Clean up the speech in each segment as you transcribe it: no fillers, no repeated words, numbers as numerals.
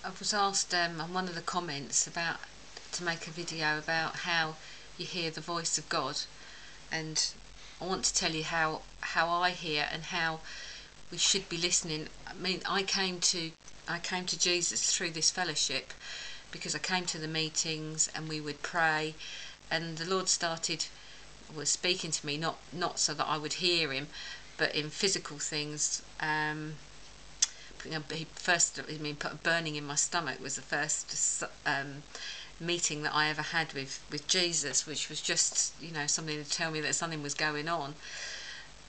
I was asked on one of the comments about to make a video about how you hear the voice of God, and I want to tell you how I hear and how we should be listening. I mean, I came to Jesus through this fellowship because I came to the meetings and we would pray, and the Lord was speaking to me, not so that I would hear him, but in physical things. Put a burning in my stomach was the first meeting that I ever had with Jesus, which was just, something to tell me that something was going on.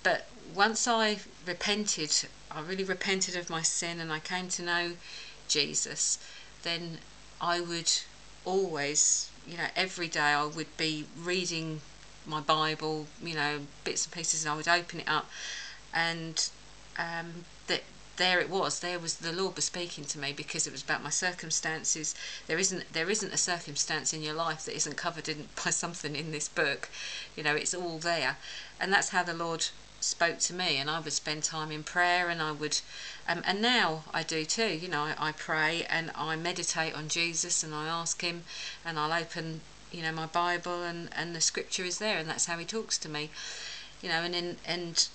But once I really repented of my sin, and I came to know Jesus, then I would always, every day I would be reading my Bible, bits and pieces, and I would open it up, and there was the Lord was speaking to me, because it was about my circumstances. There isn't a circumstance in your life that isn't covered by something in this book. It's all there, and that's how the Lord spoke to me. And I would spend time in prayer, and I would and now I do too. I pray and I meditate on Jesus, and I ask him, and I'll open my Bible, and the scripture is there, and that's how he talks to me. And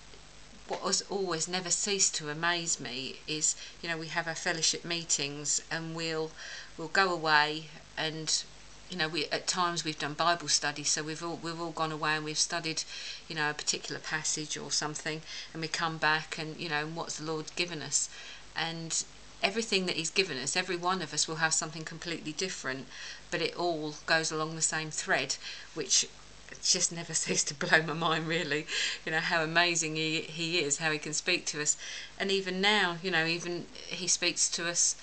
what has always never ceased to amaze me is, we have our fellowship meetings, and we'll go away, and we at times we've done Bible study, so we've all gone away and we've studied, a particular passage or something, and we come back, and and what's the Lord given us, and everything that he's given us, every one of us will have something completely different, but it all goes along the same thread, which just never ceased to blow my mind, really. How amazing he is, how he can speak to us. And even now, even he speaks to us.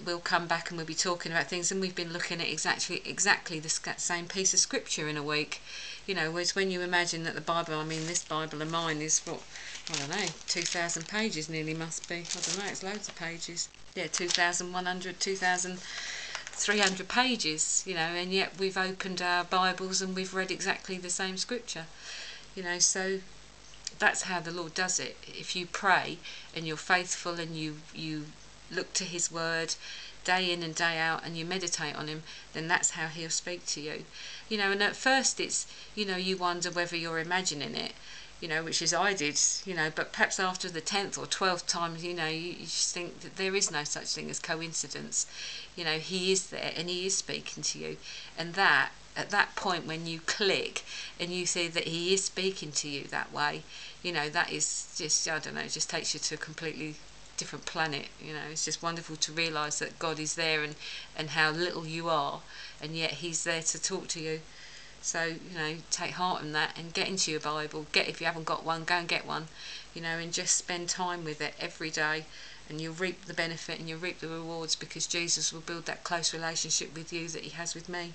We'll come back and we'll be talking about things, and we've been looking at exactly the same piece of scripture in a week. Whereas when you imagine that the Bible, this Bible of mine is, what, I don't know, 2,000 pages nearly must be. I don't know, it's loads of pages. Yeah, 2,100, 2,300 pages, and yet we've opened our Bibles and we've read exactly the same scripture. So that's how the Lord does it. If you pray and you're faithful, and you look to his word day in and day out, and you meditate on him, then that's how he'll speak to you. And at first it's, you wonder whether you're imagining it, which is I did, but perhaps after the 10th or 12th time, you just think that there is no such thing as coincidence. He is there, and he is speaking to you, and that at that point when you click and you see that he is speaking to you that way, that is just, I don't know, it just takes you to a completely different planet. It's just wonderful to realise that God is there, and how little you are, and yet he's there to talk to you. So, take heart in that, and get into your Bible. If you haven't got one, go and get one, and just spend time with it every day, and you'll reap the benefit and you'll reap the rewards, because Jesus will build that close relationship with you that he has with me.